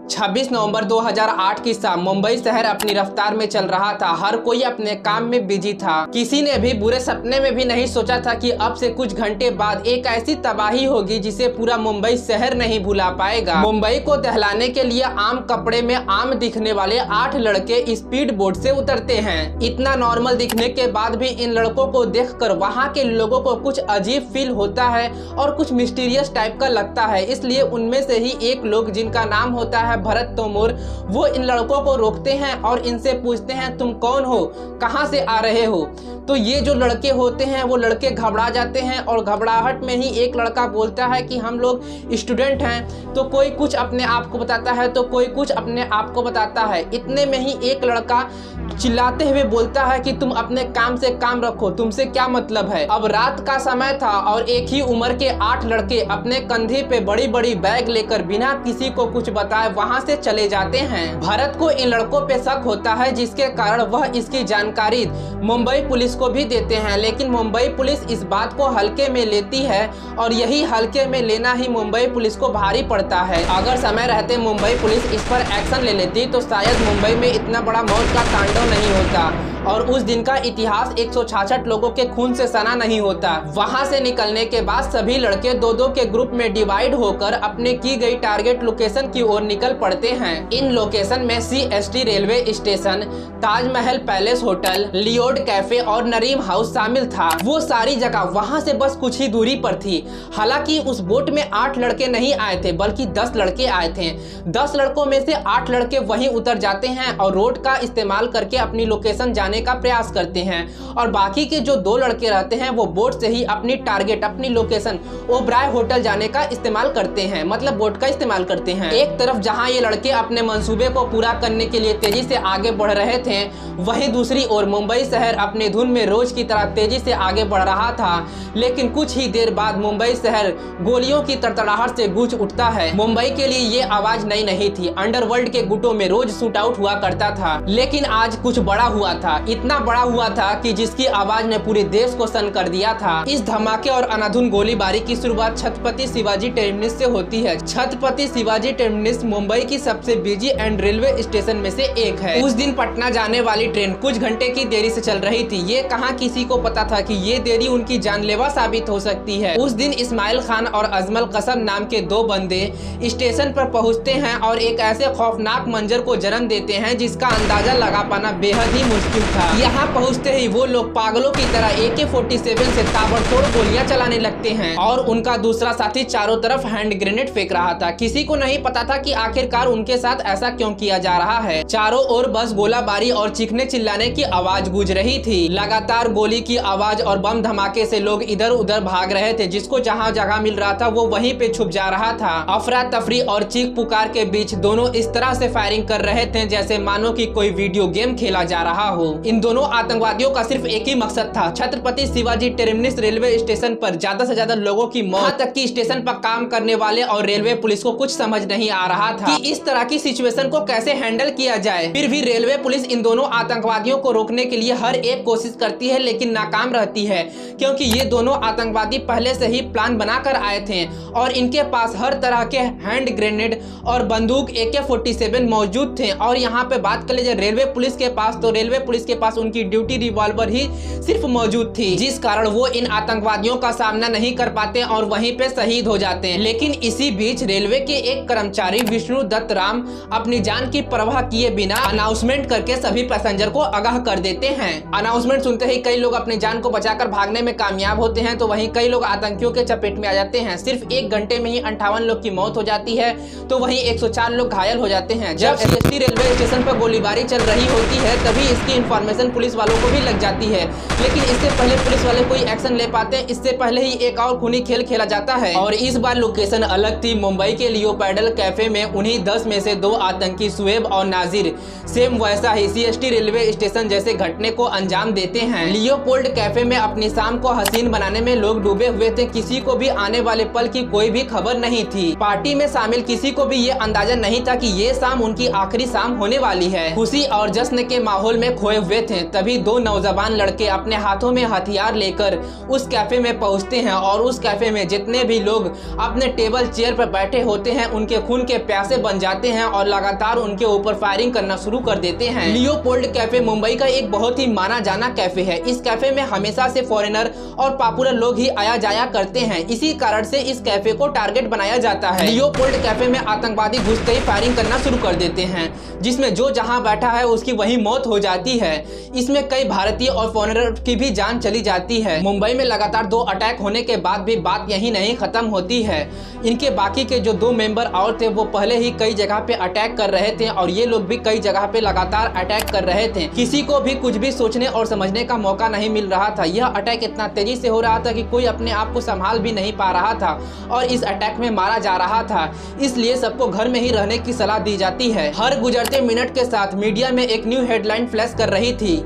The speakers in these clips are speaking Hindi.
26 नवंबर 2008 की शाम मुंबई शहर अपनी रफ्तार में चल रहा था। हर कोई अपने काम में बिजी था। किसी ने भी बुरे सपने में भी नहीं सोचा था कि अब से कुछ घंटे बाद एक ऐसी तबाही होगी जिसे पूरा मुंबई शहर नहीं भुला पाएगा। मुंबई को दहलाने के लिए आम कपड़े में आम दिखने वाले 8 लड़के स्पीड बोट से उतरते हैं। इतना नॉर्मल दिखने के बाद भी इन लड़कों को देखकर वहाँ के लोगों को कुछ अजीब फील होता है और कुछ मिस्टीरियस टाइप का लगता है। इसलिए उनमें से ही एक लोग जिनका नाम होता है भरत तोमर, वो इन लड़कों को रोकते हैं और इनसे पूछते हैं तुम कौन हो, कहां से आ रहे हो। तो ये जो लड़के होते हैं वो लड़के घबरा जाते हैं और घबराहट में ही एक लड़का बोलता है कि हम लोग स्टूडेंट हैं। तो कोई कुछ अपने आप को बताता है तो कोई कुछ अपने आप को बताता है। इतने में ही एक लड़का चिल्लाते हुए बोलता है कि तुम अपने काम से काम रखो, तुमसे क्या मतलब है। अब रात का समय था और एक ही उम्र के 8 लड़के अपने कंधे पे बड़ी बड़ी बैग लेकर बिना किसी को कुछ बताए वहां से चले जाते हैं। भरत को इन लड़कों पे शक होता है जिसके कारण वह इसकी जानकारी मुंबई पुलिस को भी देते हैं, लेकिन मुंबई पुलिस इस बात को हल्के में लेती है और यही हल्के में लेना ही मुंबई पुलिस को भारी पड़ता है। अगर समय रहते मुंबई पुलिस इस पर एक्शन ले लेती तो शायद मुंबई में इतना बड़ा मौत का तांडव नहीं होता और उस दिन का इतिहास 166 लोगों के खून से सना नहीं होता। वहां से निकलने के बाद सभी लड़के दो दो के ग्रुप में डिवाइड होकर अपने की गई टारगेट लोकेशन की ओर निकल पड़ते हैं। इन लोकेशन में CST railway station, Taj Mahal palace hotel, Lloyd cafe और नरीम हाउस शामिल था। वो सारी जगह वहां से बस कुछ ही दूरी पर थी। हालांकि उस बोट में 8 लड़के नहीं आए थे बल्कि 10 लड़के आए थे। 10 लड़कों में से 8 लड़के वहीं उतर जाते हैं और रोड का इस्तेमाल करके अपनी लोकेशन जाने का प्रयास करते हैं और बाकी के जो 2 लड़के रहते हैं वो बोट से ही अपनी टारगेट, अपनी लोकेशन ओबराय होटल जाने का इस्तेमाल करते हैं, मतलब बोट का इस्तेमाल करते हैं। एक तरफ जहां ये लड़के अपने मंसूबे को पूरा करने के लिए तेजी से आगे बढ़ रहे थे, वहीं दूसरी ओर मुंबई शहर अपने धुन में रोज की तरह तेजी से आगे बढ़ रहा था। लेकिन कुछ ही देर बाद मुंबई शहर गोलियों की तड़तड़ाहट से गूंज उठता है। मुंबई के लिए ये आवाज नई नहीं थी। अंडरवर्ल्ड के गुटों में रोज शूट आउट हुआ करता था, लेकिन आज कुछ बड़ा हुआ था। इतना बड़ा हुआ था कि जिसकी आवाज ने पूरे देश को सन कर दिया था। इस धमाके और अनाधुन गोलीबारी की शुरुआत छत्रपति शिवाजी टर्मिनस से होती है। छत्रपति शिवाजी टर्मिनस मुंबई की सबसे बिजी एंड रेलवे स्टेशन में से एक है। उस दिन पटना जाने वाली ट्रेन कुछ घंटे की देरी से चल रही थी। ये कहां किसी को पता था कि ये देरी उनकी जानलेवा साबित हो सकती है। उस दिन इस्माइल खान और अजमल कसम नाम के 2 बंदे स्टेशन पर पहुंचते हैं और एक ऐसे खौफनाक मंजर को जन्म देते हैं जिसका अंदाजा लगा पाना बेहद ही मुश्किल था। यहाँ पहुँचते ही वो लोग पागलों की तरह AK-47 से ताबड़तोड़ गोलियां चलाने लगते हैं और उनका दूसरा साथी चारों तरफ हैंड ग्रेनेड फेंक रहा था। किसी को नहीं पता था कि आखिरकार उनके साथ ऐसा क्यों किया जा रहा है। चारों ओर बस गोलाबारी और चीखने चिल्लाने की आवाज गूंज रही थी। लगातार गोली की आवाज और बम धमाके से लोग इधर उधर भाग रहे थे। जिसको जहाँ जगह मिल रहा था वो वहीं पे छुप जा रहा था। अफरा तफरी और चीख पुकार के बीच दोनों इस तरह से फायरिंग कर रहे थे जैसे मानो कि कोई वीडियो गेम खेला जा रहा हो। इन दोनों आतंकवादियों का सिर्फ एक ही मकसद था, Chhatrapati Shivaji terminus railway station पर ज्यादा से ज्यादा लोगों की मौत। यहाँ तक कि स्टेशन पर काम करने वाले और रेलवे पुलिस को कुछ समझ नहीं आ रहा था कि इस तरह की सिचुएशन को कैसे हैंडल किया जाए। फिर भी रेलवे पुलिस इन दोनों आतंकवादियों को रोकने के लिए हर एक कोशिश करती है लेकिन नाकाम रहती है, क्योंकि ये दोनों आतंकवादी पहले से ही प्लान बनाकर आए थे और इनके पास हर तरह के हैंड ग्रेनेड और बंदूक AK-47 मौजूद थे। और यहाँ पे बात कर लीजिए रेलवे पुलिस के पास, तो रेलवे पुलिस के पास उनकी ड्यूटी रिवॉल्वर ही सिर्फ मौजूद थी, जिस कारण वो इन आतंकवादियों का सामना नहीं कर पाते और वहीं पे शहीद हो जाते हैं। लेकिन इसी बीच रेलवे के एक कर्मचारी विष्णु दत्त राम अपनी जान की परवाह किए बिना अनाउंसमेंट करके सभी पैसेंजर को आगाह कर देते हैं। अनाउंसमेंट सुनते ही कई लोग अपनी जान को बचाकर भागने में कामयाब होते हैं, तो वहीं कई लोग आतंकियों के चपेट में आ जाते हैं। सिर्फ 1 घंटे में ही 58 लोग की मौत हो जाती है, तो वहीं 104 लोग घायल हो जाते हैं। जब CST रेलवे स्टेशन पर गोलीबारी चल रही होती है तभी इसकी इंफॉर्मेशन पुलिस वालों को भी लग जाती है, लेकिन इससे पहले पुलिस वाले कोई एक्शन ले पाते हैं। इससे पहले ही एक और खूनी खेल खेला जाता है और इस बार लोकेशन अलग थी। मुंबई के लियोपोल्ड कैफे में उन्हीं 10 में से 2 आतंकी शुएब और नाजिर सेम वैसा ही CST रेलवे स्टेशन जैसे घटने को अंजाम देते हैं। लियोपोल्ड कैफे में अपनी शाम को हसीन बनाने में लोग डूबे हुए थे। किसी को भी आने वाले पल की कोई भी खबर नहीं थी। पार्टी में शामिल किसी को भी ये अंदाजा नहीं था कि ये शाम उनकी आखिरी शाम होने वाली है। खुशी और जश्न के माहौल में खोए हुए थे तभी दो नौजवान लड़के अपने हाथों में हथियार लेकर उस कैफे में पहुंचते हैं और उस कैफे में जितने भी लोग अपने टेबल चेयर पर बैठे होते हैं उनके खून के प्यासे बन जाते हैं और लगातार उनके ऊपर फायरिंग करना शुरू कर देते हैं। लियोपोल्ड कैफे मुंबई का एक बहुत ही माना जाना कैफे है। इस कैफे में हमेशा से फॉरेनर और पॉपुलर लोग ही आया जाया करते हैं, इसी कारण से इस कैफे को टारगेट बनाया जाता है। लियोपोल्ड कैफे में आतंकवादी घुसते ही फायरिंग करना शुरू कर देते हैं, जिसमें जो जहां बैठा है उसकी वही मौत हो जाती है। इसमें कई भारतीय और फॉरेनर की भी जान चली जाती है। मुंबई में लगातार 2 अटैक होने के बाद भी बात यही नहीं खत्म होती है। इनके बाकी के जो 2 मेंबर और थे वो पहले ही कई जगह पे अटैक कर रहे थे और ये लोग भी कई जगह पे लगातार अटैक कर रहे थे। किसी को भी कुछ भी सोचने और समझने का मौका नहीं मिल रहा था। यह अटैक इतना तेजी से हो रहा था कि कोई अपने आप को संभाल भी नहीं पा रहा था और इस अटैक में मारा जा रहा था। इसलिए सबको घर में ही रहने की सलाह दी जाती है। हर गुजरते मिनट के साथ मीडिया में एक न्यू हेडलाइन फ्लैश कर रही थी।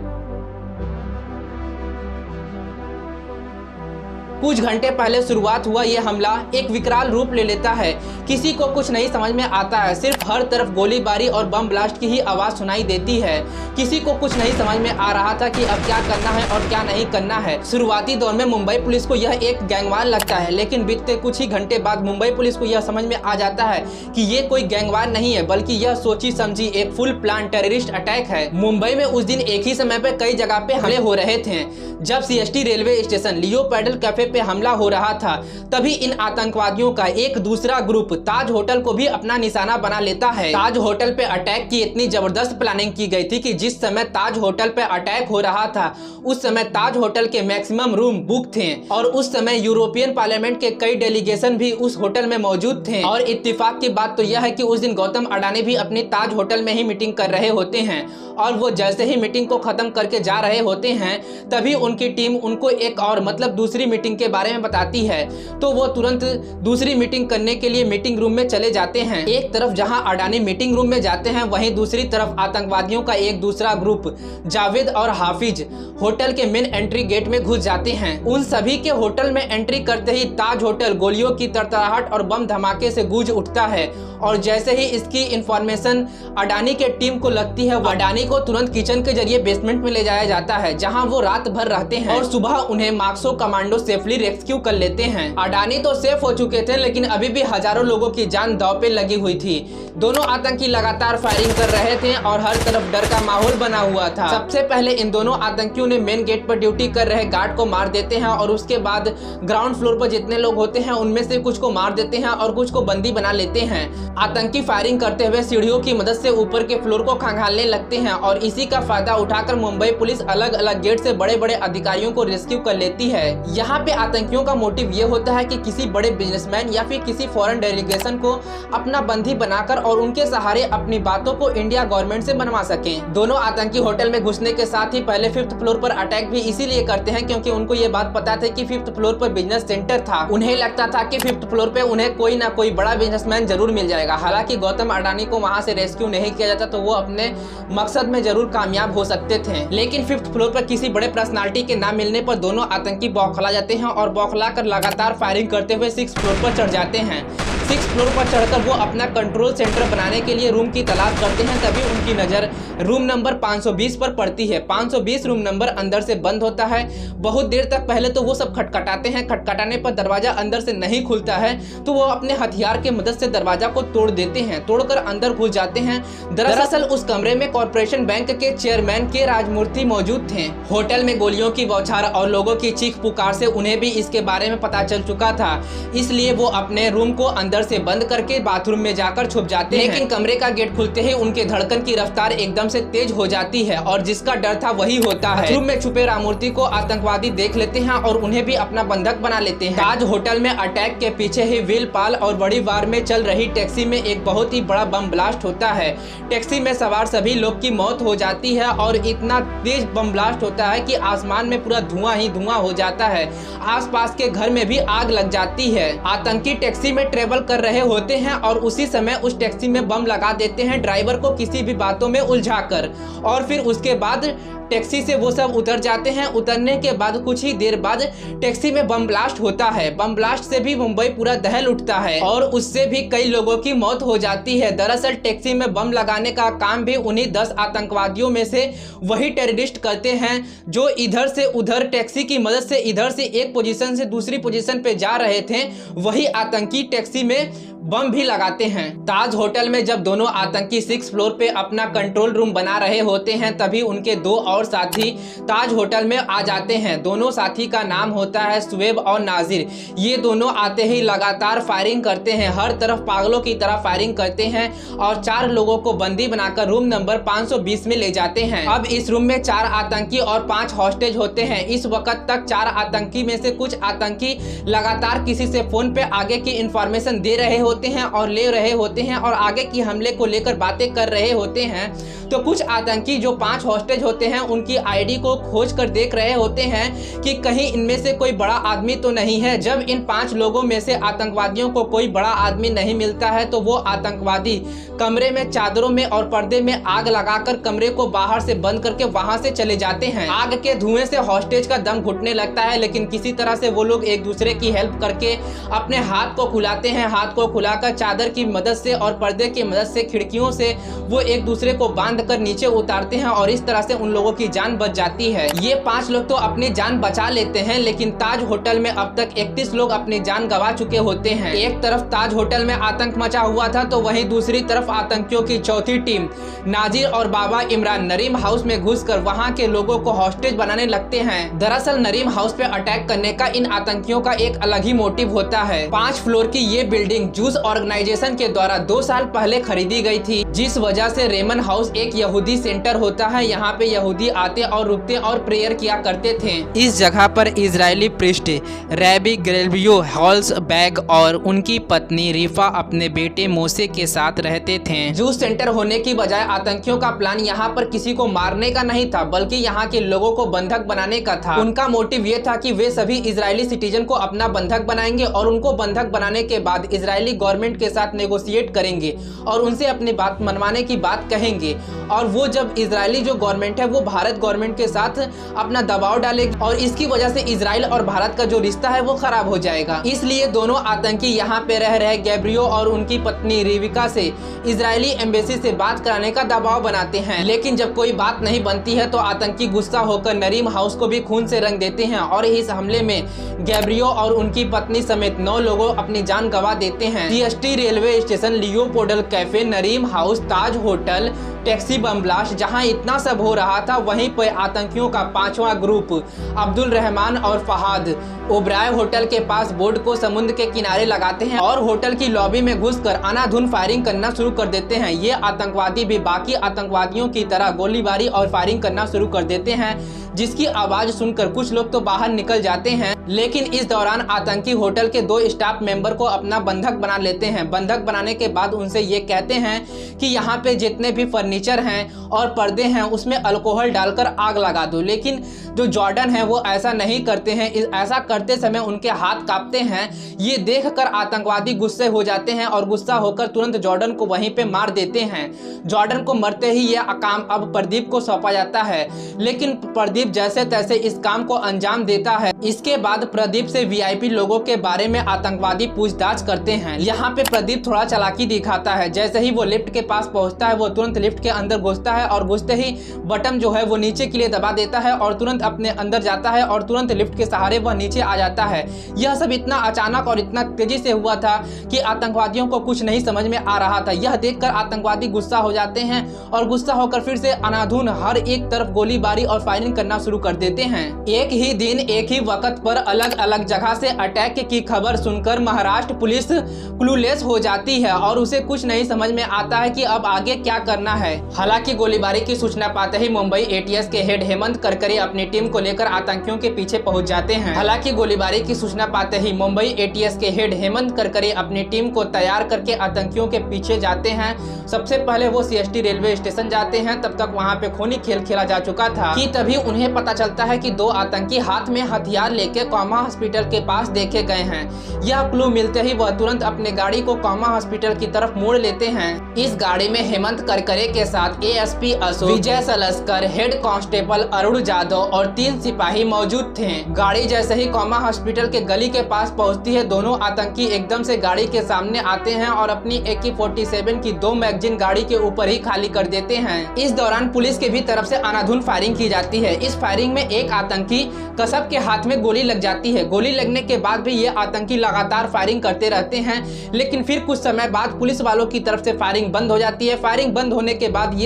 कुछ घंटे पहले शुरुआत हुआ ये हमला एक विकराल रूप ले लेता है। किसी को कुछ नहीं समझ में आता है, सिर्फ हर तरफ गोलीबारी और बम ब्लास्ट की ही आवाज सुनाई देती है। किसी को कुछ नहीं समझ में आ रहा था कि अब क्या करना है और क्या नहीं करना है। शुरुआती दौर में मुंबई पुलिस को यह एक गैंगवार लगता है, लेकिन बीतते कुछ ही घंटे बाद मुंबई पुलिस को यह समझ में आ जाता है कि ये कोई गैंगवार नहीं है, बल्कि यह सोची समझी एक फुल प्लान टेररिस्ट अटैक है। मुंबई में उस दिन एक ही समय पे कई जगह पे हमले हो रहे थे। जब CST railway station Leopold cafe पे हमला हो रहा था, तभी इन आतंकवादियों का एक दूसरा ग्रुप ताज होटल को भी अपना निशाना बना लेता है। ताज होटल पे अटैक की इतनी जबरदस्त प्लानिंग की गई थी कि जिस समय ताज होटल पे अटैक हो रहा था उस समय ताज होटल के मैक्सिमम रूम बुक थे और उस समय यूरोपियन पार्लियामेंट के कई डेलीगेशन भी उस होटल में मौजूद थे। और इत्तेफाक की बात तो यह है कि उस दिन गौतम अडानी भी अपनी ताज होटल में ही मीटिंग कर रहे होते हैं और वो जैसे ही मीटिंग को खत्म करके जा रहे होते हैं तभी उनकी टीम उनको एक और मतलब दूसरी मीटिंग के बारे में बताती है। तो वो तुरंत दूसरी मीटिंग करने के लिए मीटिंग रूम में चले जाते हैं। एक तरफ जहां अडानी मीटिंग रूम में जाते हैं, वहीं दूसरी तरफ आतंकवादियों का एक दूसरा ग्रुप जावेद और हाफिज होटल के मेन एंट्री गेट में घुस जाते हैं। उन सभी के होटल में एंट्री करते ही ताज होटल गोलियों की तड़तड़ाहट और बम धमाके से गूंज उठता है और जैसे ही इसकी इंफॉर्मेशन अडानी के टीम को लगती है, अडानी को तुरंत किचन के जरिए बेसमेंट में ले जाया जाता है, जहां वो रात भर रहते हैं और सुबह उन्हें मार्क्सो कमांडो सेफली रेस्क्यू कर लेते हैं। अडानी तो सेफ हो चुके थे, लेकिन अभी भी हजारों लोगों की जान दांव पे लगी हुई थी। दोनों आतंकी लगातार फायरिंग कर रहे थे और हर तरफ डर का माहौल बना हुआ था। सबसे पहले इन दोनों आतंकियों ने मेन गेट पर ड्यूटी कर रहे गार्ड को मार देते हैं और उसके बाद ग्राउंड फ्लोर पर जितने लोग होते हैं उनमें से कुछ को मार देते हैं और कुछ को बंदी बना लेते हैं। आतंकी फायरिंग करते हुए सीढ़ियों की मदद से ऊपर के फ्लोर को खंगालने लगते हैं और इसी का फायदा उठाकर मुंबई पुलिस अलग अलग गेट से बड़े बड़े अधिकारियों को रेस्क्यू कर लेती है। यहाँ पे आतंकियों का मोटिव ये होता है कि किसी बड़े बिजनेसमैन या फिर किसी फॉरेन डेलीगेशन को अपना बंदी बनाकर और उनके सहारे अपनी बातों को इंडिया गवर्नमेंट से बनवा सकें। दोनों आतंकी होटल में घुसने के साथ ही पहले 5th फ्लोर पर अटैक भी इसीलिए करते हैं क्योंकि उनको ये बात पता था कि 5th फ्लोर पर बिजनेस सेंटर था। उन्हें लगता था कि 5th फ्लोर पे उन्हें कोई ना कोई बड़ा बिजनेसमैन जरूर मिल जाएगा। हालांकि गौतम अडानी को वहां से रेस्क्यू नहीं किया जाता तो वो अपने मकसद में जरूर कामयाब हो सकते थे, लेकिन 5th फ्लोर पर किसी बड़े पर्सनालिटी के ना मिलने पर दोनों आतंकी बौखला जाते हैं और बौखला कर लगातार फायरिंग करते हुए 6th फ्लोर पर चढ़ जाते हैं। 6th फ्लोर पर चढ़कर वो अपना कंट्रोल सेंटर बनाने के लिए रूम की तलाश करते हैं। तभी उनकी नजर रूम नंबर 520 पर पड़ती है। 520 रूम नंबर अंदर से बंद होता है। बहुत देर तक पहले तो वो सब खटखटाते हैं, खटखटाने पर दरवाजा अंदर से नहीं खुलता है तो वो अपने हथियार के मदद से दरवाजा को तोड़ देते हैं, तोड़कर अंदर घुस जाते हैं। दरअसल उस कमरे में कॉर्पोरेशन बैंक के चेयरमैन के राजमूर्ति मौजूद थे। होटल में गोलियों की बौछार और लोगों की चीख पुकार से उन्हें भी इसके बारे में पता चल चुका था, इसलिए वो अपने रूम को अंदर से बंद करके बाथरूम में जाकर छुप जाते हैं। लेकिन कमरे का गेट खुलते ही उनके धड़कन की रफ्तार एकदम से तेज हो जाती है और जिसका डर था वही होता है। बाथरूम में छुपे राममूर्ति को आतंकवादी देख लेते हैं और उन्हें भी अपना बंधक बना लेते हैं। ताज होटल में अटैक के पीछे ही व्हीलपाल और बड़ी वार में चल रही टैक्सी में एक बहुत ही बड़ा बम ब्लास्ट होता है। टैक्सी में सवार सभी लोग की मौत हो जाती है और इतना तेज बम ब्लास्ट होता है कि आसमान में पूरा धुआं ही धुआं हो जाता है। आसपास के घर में भी आग लग जाती है। आतंकी टैक्सी में ट्रेवल कर रहे होते हैं और उसी समय उस टैक्सी में बम लगा देते हैं ड्राइवर को किसी भी बातों में उलझाकर। और फिर उसके बाद टैक्सी से वो सब उतर जाते हैं। उतरने के बाद कुछ ही देर बाद टैक्सी में बम ब्लास्ट होता है। बम ब्लास्ट से भी मुंबई पूरा दहल उठता है और उससे भी कई लोगों की मौत हो जाती है। दरअसल टैक्सी में बम लगाने का काम भी उन्हीं 10 आतंकवादियों में से वही टेररिस्ट करते हैं जो इधर से उधर टैक्सी की मदद से इधर से एक पोजीशन से दूसरी पोजीशन पे जा रहे थे। वही आतंकी टैक्सी में बम भी लगाते हैं। ताज होटल में जब दोनों आतंकी 6 फ्लोर पे अपना कंट्रोल रूम बना रहे होते हैं तभी उनके 2 और साथी ताज होटल में आ जाते हैं। दोनों साथी का नाम होता है शुएब और नाजिर। ये दोनों आते ही लगातार फायरिंग करते हैं, हर तरफ पागलों की तरह फायरिंग करते हैं और 4 लोगों को बंदी बनाकर रूम नंबर 520 में ले जाते हैं। अब इस रूम में 4 आतंकी और 5 हॉस्टेज होते हैं। इस वक्त तक 4 आतंकी में से कुछ आतंकी लगातार किसी से फोन पे आगे की इंफॉर्मेशन दे रहे होते हैं और ले रहे होते हैं और आगे की हमले को लेकर बातें कर रहे होते हैं। तो कुछ आतंकी जो 5 हॉस्टेज होते हैं उनकी आईडी को खोज कर देख रहे होते हैं कि कहीं इनमें से कोई बड़ा आदमी तो नहीं है। जब इन 5 लोगों में से आतंकवादियों को कोई बड़ा आदमी नहीं मिलता है तो वो आतंकवादी कमरे में चादरों में और पर्दे में आग लगाकर कमरे को बाहर से बंद करके वहां से चले जाते हैं। आग के धुएं से हॉस्टेज का दम घुटने लगता है, लेकिन किसी तरह से वो लोग एक दूसरे की हेल्प करके अपने हाथ को खुलाते हैं। हाथ को खुलाकर चादर की मदद से और पर्दे की मदद से खिड़कियों से वो एक दूसरे को बांध कर नीचे उतारते हैं और इस तरह से उन लोगों की जान बच जाती है। ये 5 लोग तो अपनी जान बचा लेते हैं, लेकिन ताज होटल में अब तक 31 लोग अपनी जान गंवा चुके होते हैं। एक तरफ ताज होटल में आतंक मचा हुआ था तो वहीं दूसरी तरफ आतंकियों की चौथी टीम नाजिर और बाबा इमरान नरीम हाउस में घुसकर वहां के लोगों को हॉस्टेज बनाने लगते हैं। दरअसल नरीम हाउस पे अटैक करने का इन आतंकियों का एक अलग ही मोटिव होता है। 5 फ्लोर की ये बिल्डिंग जूस ऑर्गेनाइजेशन के द्वारा 2 साल पहले खरीदी गई थी, जिस वजह से रेमन हाउस एक यहूदी सेंटर होता है। यहाँ पे यहूदी आते और रुकते और प्रेयर किया करते थे। इस जगह पर इजरायली प्रिस्ट रैबी ग्रेल्बियो हॉल्सबैग और उनकी पत्नी रिफा अपने बेटे मोसे के साथ रहते थे। जूस सेंटर होने की बजाय आतंकियों का प्लान यहाँ पर किसी को मारने का नहीं था, बल्कि यहाँ के लोगों को बंधक बनाने का था। उनका मोटिव ये था कि वे सभी इजरायली सिटीजन को अपना बंधक बनाएंगे और उनको बंधक बनाने के बाद इजरायली गवर्नमेंट के साथ नेगोशिएट करेंगे और उनसे अपनी बात मनवाने की बात कहेंगे। और वो जब इजरायली जो गवर्नमेंट है वो भारत गवर्नमेंट के साथ अपना दबाव डालेगी और इसकी वजह से इजराइल और भारत का जो रिश्ता है वो खराब हो जाएगा। इसलिए दोनों आतंकी यहाँ पे रह रहे गैब्रियो और उनकी पत्नी रिविका से इजरायली एम्बेसी से बात कराने का दबाव बनाते हैं। लेकिन जब कोई बात नहीं बनती है तो आतंकी गुस्सा होकर नरीम हाउस को भी खून से रंग देते हैं और इस हमले में गैब्रियो और उनकी पत्नी समेत 9 लोगों अपनी जान गंवा देते हैं। CST railway station, Leopold cafe, Nariman house, Taj hotel, taxi bomb blast, जहां इतना सब हो रहा था वहीं पर आतंकियों का 5वां ग्रुप अब्दुल रहमान और फहाद ओबराय होटल के पास बोर्ड को समुद्र के किनारे लगाते हैं और होटल की लॉबी में घुसकर अनाधुन फायरिंग करना शुरू कर देते हैं। ये आतंकवादी भी बाकी आतंकवादियों की तरह गोलीबारी और फायरिंग करना शुरू कर देते हैं, जिसकी आवाज सुनकर कुछ लोग तो बाहर निकल जाते हैं। लेकिन इस दौरान आतंकी होटल के 2 स्टाफ मेंबर को अपना बंधक बना लेते हैं। बंधक बनाने के बाद उनसे ये कहते हैं कि यहाँ पे जितने भी फर्नीचर हैं और पर्दे हैं उसमें अल्कोहल डालकर आग लगा दो। लेकिन जो जॉर्डन है वो ऐसा नहीं करते हैं। ऐसा करते समय उनके हाथ कांपते हैं। ये देखकर आतंकवादी गुस्से हो जाते हैं और गुस्सा होकर तुरंत जॉर्डन को वहीं पे मार देते हैं। जॉर्डन को मरते ही यह काम अब प्रदीप को सौंपा जाता है, लेकिन प्रदीप जैसे तैसे इस काम को अंजाम देता है। इसके बाद प्रदीप से वीआईपी लोगों के बारे में आतंकवादी पूछताछ करते हैं। यहाँ पे प्रदीप थोड़ा चालाकी दिखाता है। जैसे ही वो लिफ्ट के पास पहुंचता है वो तुरंत लिफ्ट के अंदर घुसता है और घुसते ही बटन जो है वो नीचे के लिए दबा देता है और तुरंत अपने अंदर जाता है और तुरंत लिफ्ट के सहारे वह नीचे आ जाता है। यह सब इतना अचानक और इतना तेजी से हुआ था कि आतंकवादियों को कुछ नहीं समझ में आ रहा था। यह देखकर आतंकवादी गुस्सा हो जाते हैं और गुस्सा होकर फिर से अनाधुन हर एक तरफ गोलीबारी और फायरिंग करना शुरू कर देते हैं। एक ही दिन एक ही वक्त पर अलग अलग जगह से अटैक की खबर सुनकर महाराष्ट्र पुलिस क्लूलेस हो जाती है और उसे कुछ नहीं समझ में आता है कि अब आगे क्या करना है। हालांकि गोलीबारी की सूचना पाते ही मुंबई एटीएस के हेड हेमंत करकरे अपनी टीम को लेकर आतंकियों के पीछे पहुंच जाते हैं। हालांकि गोलीबारी की सूचना पाते ही मुंबई एटीएस के हेड हेमंत करकरे अपनी टीम को तैयार करके आतंकियों के पीछे जाते हैं। सबसे पहले वो सीएसटी रेलवे स्टेशन जाते हैं। तब तक वहां पे खूनी खेल खेला जा चुका था कि तभी उन्हें पता चलता है कि 2 आतंकी हाथ में हथियार लेके कॉमा हॉस्पिटल के पास देखे गए हैं। यह क्लू मिलते ही वह तुरंत अपने गाड़ी को कॉमा हॉस्पिटल की तरफ मोड़ लेते हैं। इस गाड़ी में हेमंत करकरे के साथ एएसपी अशोक, विजय सलस्कर, हेड कांस्टेबल अरुण जादव और 3 सिपाही मौजूद थे। गाड़ी जैसे ही कॉमा हॉस्पिटल के गली के पास पहुंचती है, दोनों आतंकी एकदम से गाड़ी के सामने आते हैं और अपनी AK-47 की 2 मैगजीन गाड़ी के ऊपर ही खाली कर देते हैं। इस दौरान पुलिस के भी तरफ से अंधाधुंध फायरिंग की जाती है। इस फायरिंग में एक आतंकी कसब के हाथ में गोली लग जाती है। गोली लगने के बाद भी ये आतंकी लगातार फायरिंग करते रहते हैं, लेकिन फिर कुछ समय बाद पुलिस वालों की तरफ से फायरिंग बंद हो जाती है। फायरिंग बंद होने के बाद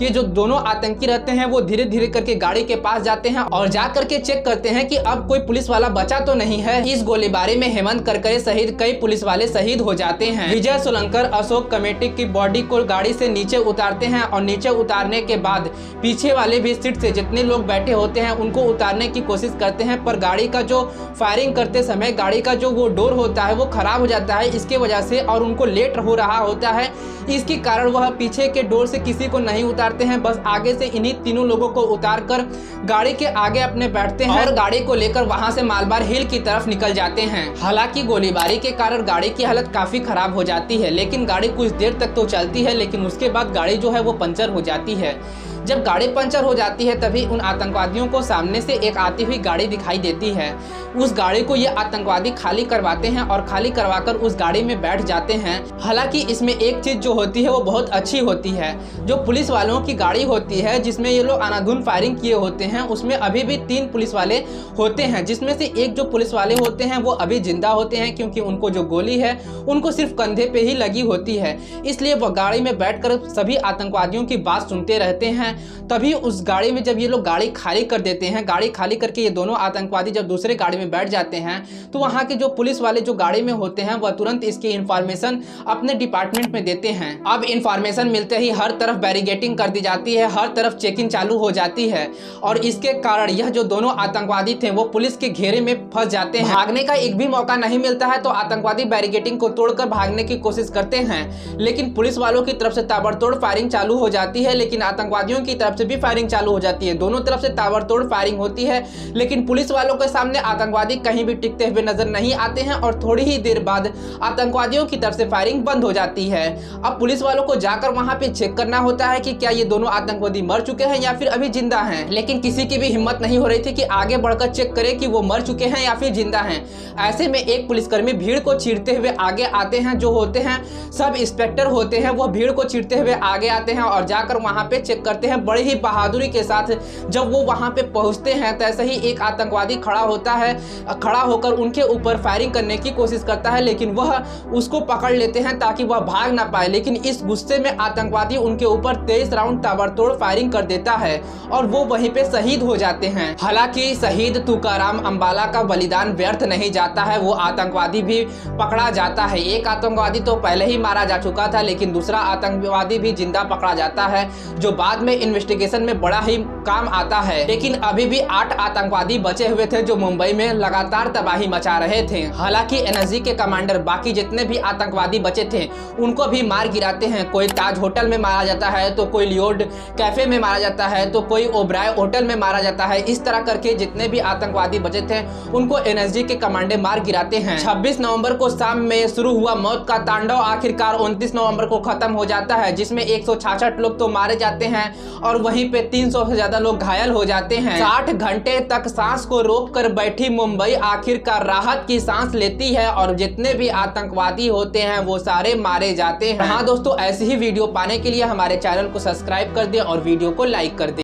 ये जो दोनों आतंकी रहते हैं वो धीरे धीरे करके गाड़ी के पास जाते हैं और जा करके चेक करते हैं कि अब कोई पुलिस वाला बचा तो नहीं है। इस गोलीबारी में हेमंत करकरे सहित कई पुलिस वाले शहीद हो जाते हैं। विजय सोलंकर अशोक कमेटी की बॉडी को गाड़ी से नीचे उतारते हैं और नीचे उतारने के बाद पीछे वाले भी सीट से जितने लोग बैठे होते हैं उनको उतारने की कोशिश करते हैं, पर गाड़ी का जो फायरिंग करते समय गाड़ी का जो वो डोर होता है वो खराब हो जाता है इसके वजह से, और उनको लेट हो रहा होता है। इसके कारण वह पीछे के डोर से किसी को नहीं उतारते हैं, बस आगे से इन्हीं तीनों लोगों को उतार कर गाड़ी के आगे अपने बैठते हैं और गाड़ी को लेकर वहां से मालबार हिल की तरफ निकल जाते हैं। हालांकि गोलीबारी के कारण गाड़ी की हालत काफी खराब हो जाती है, लेकिन गाड़ी कुछ देर तक तो चलती है, लेकिन उसके बाद गाड़ी जो है वो पंचर हो जाती है। जब गाड़ी पंचर हो जाती है तभी उन आतंकवादियों को सामने से एक आती हुई गाड़ी दिखाई देती है। उस गाड़ी को ये आतंकवादी खाली करवाते हैं और खाली करवाकर उस गाड़ी में बैठ जाते हैं। हालांकि इसमें एक चीज जो होती है वो बहुत अच्छी होती है। जो पुलिस वालों की गाड़ी होती है जिसमें ये लोग अंधाधुंध फायरिंग किए होते हैं, उसमें अभी भी 3 पुलिस वाले होते हैं, जिसमें से एक जो पुलिस वाले होते हैं वो अभी जिंदा होते हैं, क्योंकि उनको जो गोली है उनको सिर्फ कंधे पे ही लगी होती है। इसलिए वह गाड़ी में बैठकर सभी आतंकवादियों की बात सुनते रहते हैं। तभी उस गाड़ी में जब ये लोग गाड़ी खाली कर देते हैं, गाड़ी खाली करके ये दोनों आतंकवादी जब दूसरे गाड़ी में बैठ जाते हैं तो वहां के जो पुलिस वाले जो गाड़ी में होते हैं वह तुरंत इसकी इंफॉर्मेशन अपने डिपार्टमेंट में देते हैं। अब इंफॉर्मेशन मिलते ही हर तरफ बैरिगेटिंग कर दी जाती है, हर तरफ चेकिंग चालू हो जाती है और इसके कारण यह जो दोनों आतंकवादी थे वो पुलिस के घेरे में फंस जाते हैं। भागने का एक भी मौका नहीं मिलता है तो आतंकवादी बैरिगेटिंग को तोड़कर भागने की कोशिश करते हैं, लेकिन पुलिस वालों की तरफ से ताबड़तोड़ फायरिंग चालू हो जाती है, लेकिन आतंकवादियों की तरफ से भी फायरिंग चालू हो जाती है। दोनों तरफ से ताबड़तोड़ फायरिंग होती है, लेकिन पुलिस वालों के सामने आतंकवादी कहीं भी टिकते हुए नजर नहीं आते हैं और थोड़ी ही देर बाद आतंकवादियों की तरफ से फायरिंग बंद हो जाती है। अब पुलिस वालों को जाकर वहां पे चेक करना होता है कि क्या ये दोनों आतंकवादी मर चुके हैं या फिर अभी जिंदा हैं, लेकिन किसी की भी हिम्मत नहीं हो रही थी कि आगे बढ़कर चेक करे कि वो मर चुके हैं या फिर जिंदा हैं। ऐसे में एक पुलिसकर्मी भीड़ को चीरते हुए आगे आते हैं। जो होते हैं सब इंस्पेक्टर होते हैं, वह भीड़ को चीरते हुए आगे आते हैं और जाकर वहां पे चेक करते हैं। बड़ी ही बहादुरी के साथ जब वो वहां पे पहुंचते हैं तैसे ही एक आतंकवादी खड़ा होता है, खड़ा होकर उनके ऊपर फायरिंग करने की कोशिश करता है, लेकिन वह उसको पकड़ लेते हैं ताकि वह भाग ना पाए। लेकिन इस गुस्से में आतंकवादी उनके ऊपर 23 राउंड ताबड़तोड़ फायरिंग कर देता है और वो वहीं पे शहीद हो जाते हैं। हालांकि शहीद तुकाराम अंबाला का बलिदान व्यर्थ नहीं जाता है, वो आतंकवादी भी पकड़ा जाता है। एक आतंकवादी तो पहले ही मारा जा चुका था, लेकिन दूसरा आतंकवादी भी जिंदा पकड़ा जाता है, जो बाद में इन्वेस्टिगेशन में बड़ा ही काम आता है। लेकिन अभी भी 8 आतंकवादी बचे हुए थे जो मुंबई में लगातार तबाही मचा रहे थे। हालांकि एनएसजी के कमांडर बाकी जितने भी आतंकवादी बचे थे उनको भी मार गिराते हैं। कोई ताज होटल में मारा जाता है, तो कोई लियोड कैफे में मारा जाता है, तो कोई ओबराय होटल में मारा जाता है। इस तरह करके जितने भी आतंकवादी बचे थे उनको एनएसजी के कमांडर मार गिराते हैं। 26 नवंबर को शाम में शुरू हुआ मौत का तांडव आखिरकार 29 नवंबर को खत्म हो जाता है, जिसमें 166 लोग तो मारे जाते हैं और वहीं पे 300 से ज्यादा लोग घायल हो जाते हैं। 60 घंटे तक सांस को रोक कर बैठी मुंबई आखिरकार राहत की सांस लेती है और जितने भी आतंकवादी होते हैं वो सारे मारे जाते हैं। हाँ दोस्तों, ऐसी ही वीडियो पाने के लिए हमारे चैनल को सब्सक्राइब कर दें और वीडियो को लाइक कर दें।